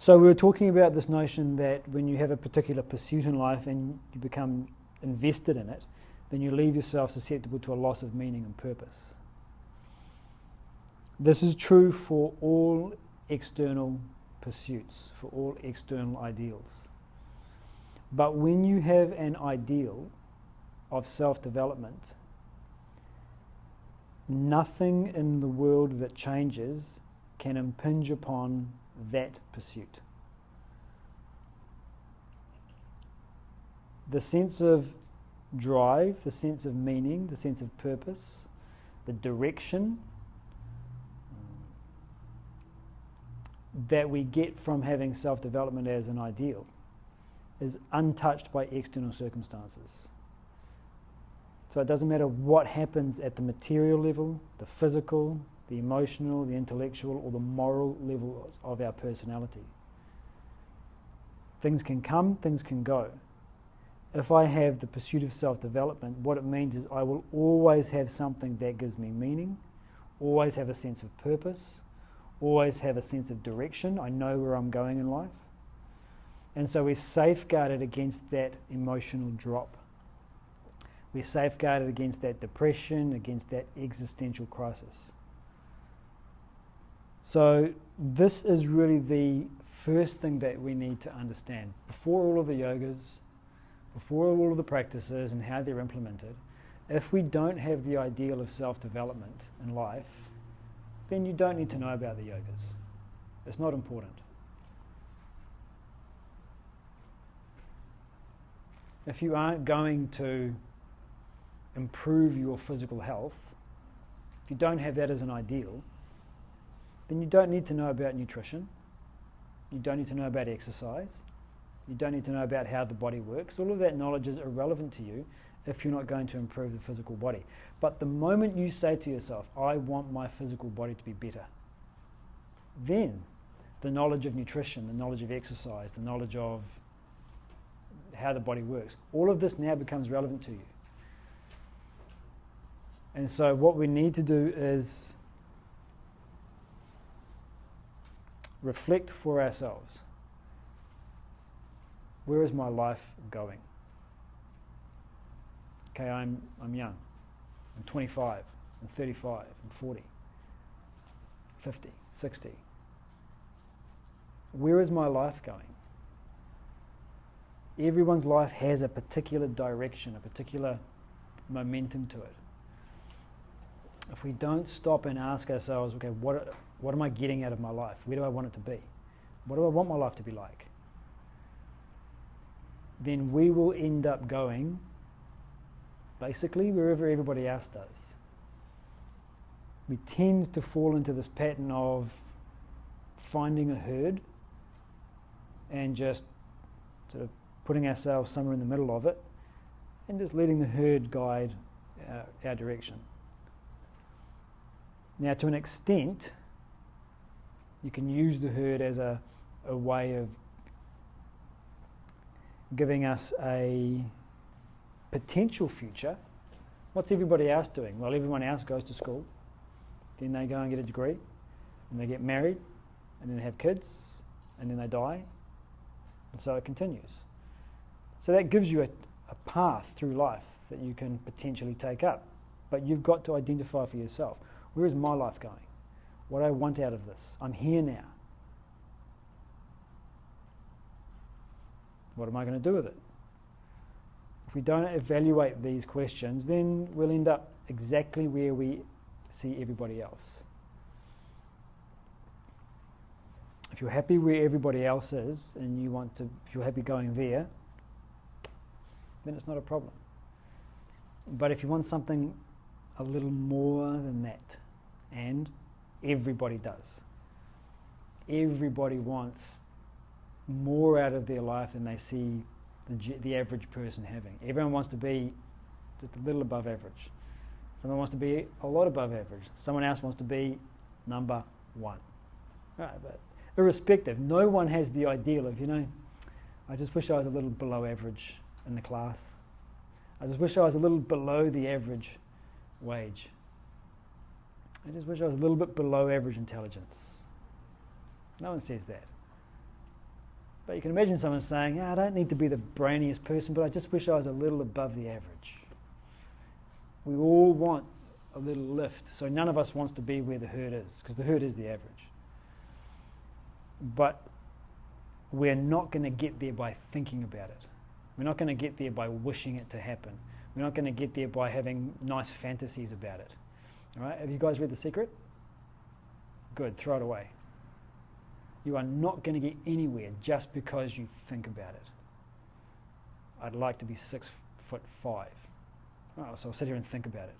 So we were talking about this notion that when you have a particular pursuit in life and you become invested in it, then you leave yourself susceptible to a loss of meaning and purpose. This is true for all external pursuits, for all external ideals. But when you have an ideal of self-development, nothing in the world that changes can impinge upon that pursuit. The sense of drive, the sense of meaning, the sense of purpose, the direction that we get from having self-development as an ideal is untouched by external circumstances. So it doesn't matter what happens at the material level, the physical, the emotional, the intellectual, or the moral levels of our personality. Things can come, things can go. If I have the pursuit of self-development, what it means is I will always have something that gives me meaning, always have a sense of purpose, always have a sense of direction. I know where I'm going in life. And so we're safeguarded against that emotional drop. We're safeguarded against that depression, against that existential crisis. So this is really the first thing that we need to understand. Before all of the yogas, before all of the practices and how they're implemented, if we don't have the ideal of self-development in life, then you don't need to know about the yogas. It's not important. If you aren't going to improve your physical health, if you don't have that as an ideal, then you don't need to know about nutrition. You don't need to know about exercise. You don't need to know about how the body works. All of that knowledge is irrelevant to you if you're not going to improve the physical body. But the moment you say to yourself, I want my physical body to be better, then the knowledge of nutrition, the knowledge of exercise, the knowledge of how the body works, all of this now becomes relevant to you. And so what we need to do is reflect for ourselves. Where is my life going? Okay, I'm young. I'm 25, I'm 35, I'm 40, 50, 60. Where is my life going? Everyone's life has a particular direction, a particular momentum to it. If we don't stop and ask ourselves, okay, what am I getting out of my life? Where do I want it to be? What do I want my life to be like? Then we will end up going basically wherever everybody else does. We tend to fall into this pattern of finding a herd and just sort of putting ourselves somewhere in the middle of it and just letting the herd guide our direction. Now, to an extent, you can use the herd as a way of giving us a potential future. What's everybody else doing? Well, everyone else goes to school, then they go and get a degree, and they get married, and then they have kids, and then they die, and so it continues. So that gives you a path through life that you can potentially take up. But you've got to identify for yourself, where is my life going? What do I want out of this? I'm here now. What am I going to do with it? If we don't evaluate these questions, then we'll end up exactly where we see everybody else. If you're happy where everybody else is and you want to, if you're happy going there, then it's not a problem. But if you want something a little more than that, and everybody does, everybody wants more out of their life than they see the average person having. Everyone wants to be just a little above average. Someone wants to be a lot above average. Someone else wants to be number one. Right, but irrespective, no one has the ideal of, I just wish I was a little below average in the class. I just wish I was a little below the average wage. I just wish I was a little bit below average intelligence. No one says that. But you can imagine someone saying, I don't need to be the brainiest person, but I just wish I was a little above the average. We all want a little lift, so none of us wants to be where the herd is, because the herd is the average. But we're not going to get there by thinking about it. We're not going to get there by wishing it to happen. We're not going to get there by having nice fantasies about it. All right? Have you guys read The Secret? Good, throw it away. You are not going to get anywhere just because you think about it. I'd like to be 6'5". Oh, so I'll sit here and think about it.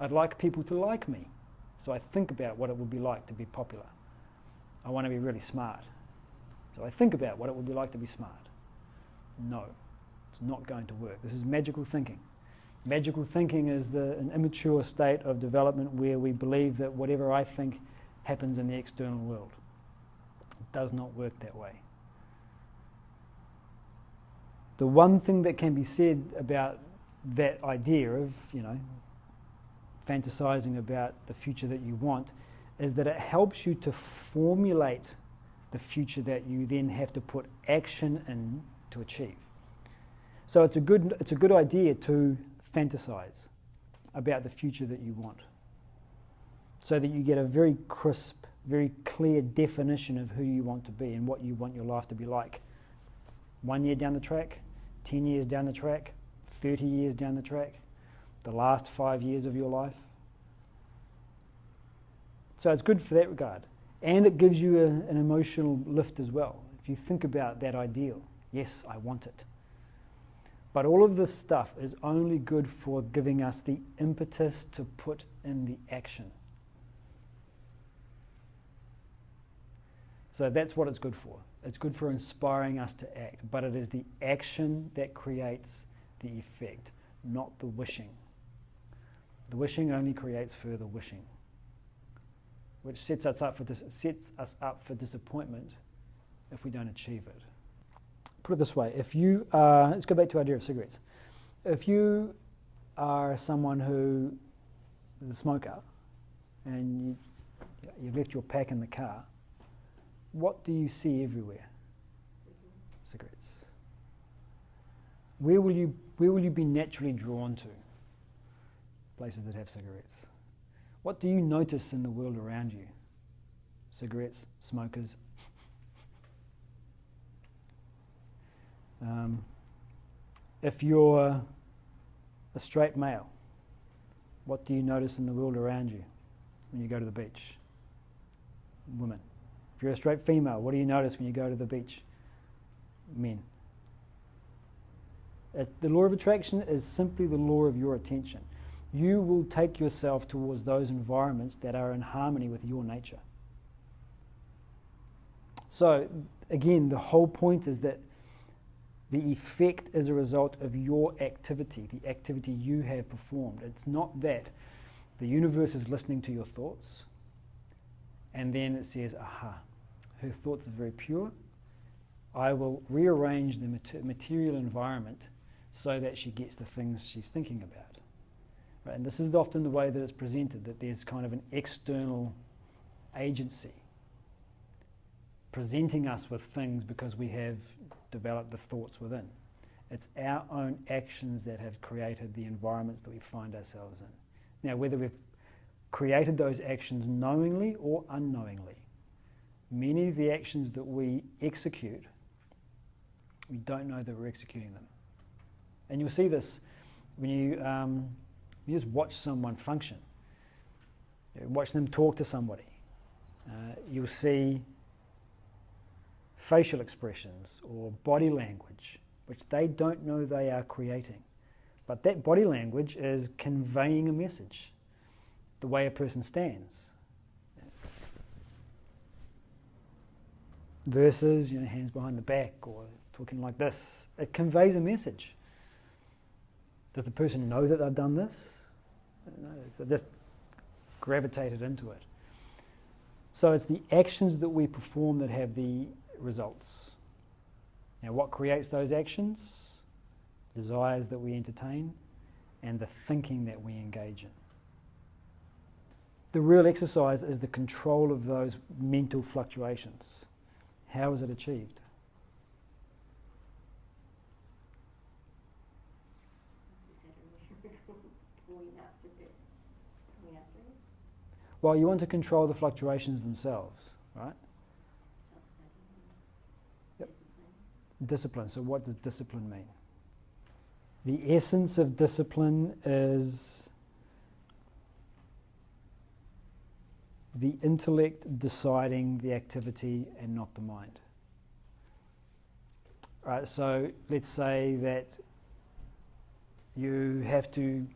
I'd like people to like me, so I think about what it would be like to be popular. I want to be really smart, so I think about what it would be like to be smart. No, it's not going to work. This is magical thinking. Magical thinking is an immature state of development where we believe that whatever I think happens in the external world. It does not work that way. The one thing that can be said about that idea of, fantasizing about the future that you want is that it helps you to formulate the future that you then have to put action in to achieve. So it's a good idea to fantasize about the future that you want, so that you get a very crisp, very clear definition of who you want to be and what you want your life to be like. 1 year down the track, 10 years down the track, 30 years down the track, the last 5 years of your life. So it's good for that regard. And it gives you an emotional lift as well. If you think about that ideal, yes, I want it. But all of this stuff is only good for giving us the impetus to put in the action. So that's what it's good for. It's good for inspiring us to act, but it is the action that creates the effect, not the wishing. The wishing only creates further wishing, which sets us up for disappointment if we don't achieve it. Put it this way, if you are, let's go back to the idea of cigarettes. If you are someone who is a smoker and you've left your pack in the car, what do you see everywhere? Cigarettes. Where will you be naturally drawn to? Places that have cigarettes. What do you notice in the world around you? Cigarettes, smokers. If you're a straight male, what do you notice in the world around you when you go to the beach? Women. If you're a straight female, what do you notice when you go to the beach? Men. The law of attraction is simply the law of your attention. You will take yourself towards those environments that are in harmony with your nature. So, again, the whole point is that the effect is a result of your activity, the activity you have performed. It's not that the universe is listening to your thoughts and then it says, aha, her thoughts are very pure. I will rearrange the material environment so that she gets the things she's thinking about. Right? And this is often the way that it's presented, that there's kind of an external agency presenting us with things because we have developed the thoughts within. It's our own actions that have created the environments that we find ourselves in. Now, whether we've created those actions knowingly or unknowingly, many of the actions that we execute, we don't know that we're executing them. And you'll see this when you just watch someone function. You watch them talk to somebody. You'll see facial expressions or body language, which they don't know they are creating. But that body language is conveying a message. The way a person stands. Versus, hands behind the back or talking like this. It conveys a message. Does the person know that they've done this? No, they've just gravitated into it. So it's the actions that we perform that have the results. Now, what creates those actions? Desires that we entertain and the thinking that we engage in. The real exercise is the control of those mental fluctuations. How is it achieved? Well, you want to control the fluctuations themselves, right? Self-study, Yep. discipline. Discipline. So what does discipline mean? The essence of discipline is the intellect deciding the activity and not the mind. Right, so let's say that you have to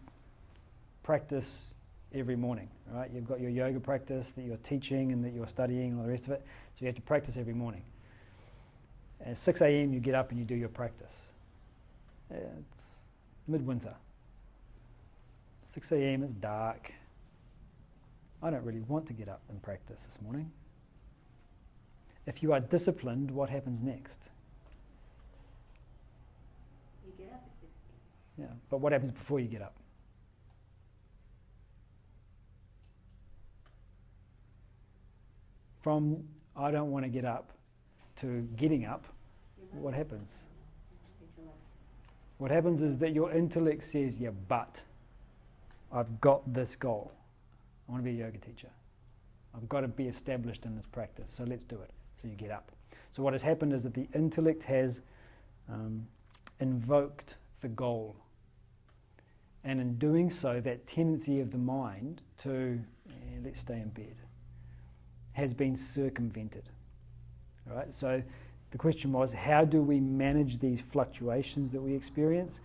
practice every morning, right? You've got your yoga practice that you're teaching and that you're studying and all the rest of it, so you have to practice every morning. At 6 a.m. you get up and you do your practice. It's midwinter. 6 a.m. it's dark. I don't really want to get up and practice this morning. If you are disciplined, what happens next? You get up at 6 p.m. Yeah, but what happens before you get up? From I don't want to get up to getting up, what happens? What happens is that your intellect says, yeah, but I've got this goal. I want to be a yoga teacher. I've got to be established in this practice, so let's do it. So you get up. So what has happened is that the intellect has invoked the goal. And in doing so, that tendency of the mind to, let's stay in bed, has been circumvented. All right? So the question was, how do we manage these fluctuations that we experience?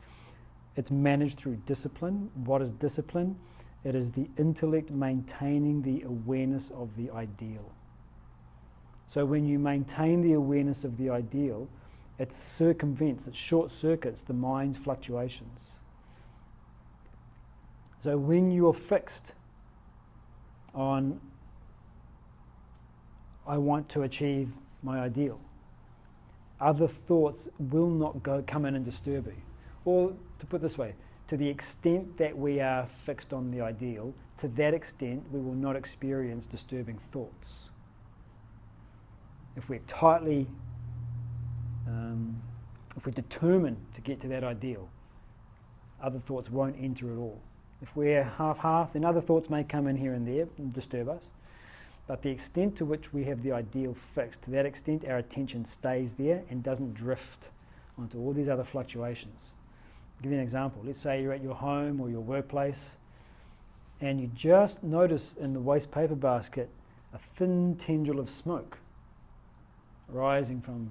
It's managed through discipline. What is discipline? It is the intellect maintaining the awareness of the ideal. So when you maintain the awareness of the ideal, it circumvents, it short circuits the mind's fluctuations. So when you're fixed on, I want to achieve my ideal, other thoughts will not come in and disturb you. Or, to put it this way, to the extent that we are fixed on the ideal, to that extent we will not experience disturbing thoughts. If we're tightly, if we're determined to get to that ideal, other thoughts won't enter at all. If we're half-half, then other thoughts may come in here and there and disturb us. But the extent to which we have the ideal fixed, to that extent our attention stays there and doesn't drift onto all these other fluctuations. I'll give you an example. Let's say you're at your home or your workplace and you just notice in the waste paper basket a thin tendril of smoke rising from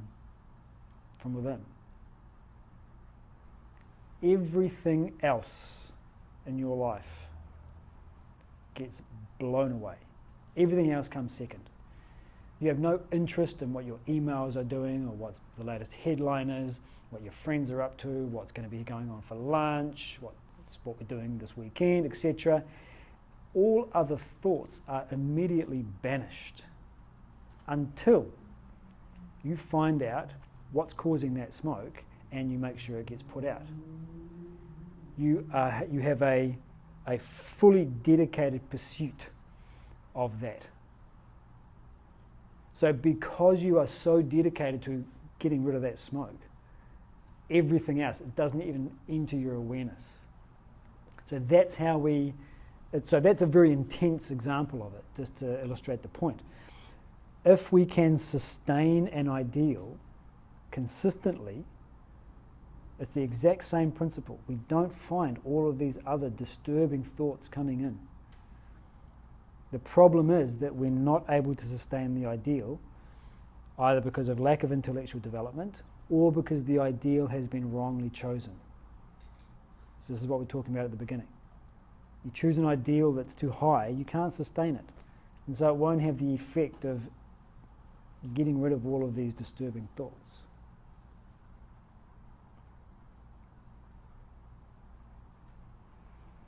within. Everything else in your life gets blown away. Everything else comes second. You have no interest in what your emails are doing or what the latest headline is, what your friends are up to, what's going to be going on for lunch, what we're doing this weekend, etc. All other thoughts are immediately banished until you find out what's causing that smoke and you make sure it gets put out. You have a fully dedicated pursuit of that. So because you are so dedicated to getting rid of that smoke, everything else, it doesn't even enter your awareness. So that's how so that's a very intense example of it, just to illustrate the point. If we can sustain an ideal consistently, it's the exact same principle. We don't find all of these other disturbing thoughts coming in. The problem is that we're not able to sustain the ideal, either because of lack of intellectual development or because the ideal has been wrongly chosen. So this is what we're talking about at the beginning. You choose an ideal that's too high, you can't sustain it. And so it won't have the effect of getting rid of all of these disturbing thoughts.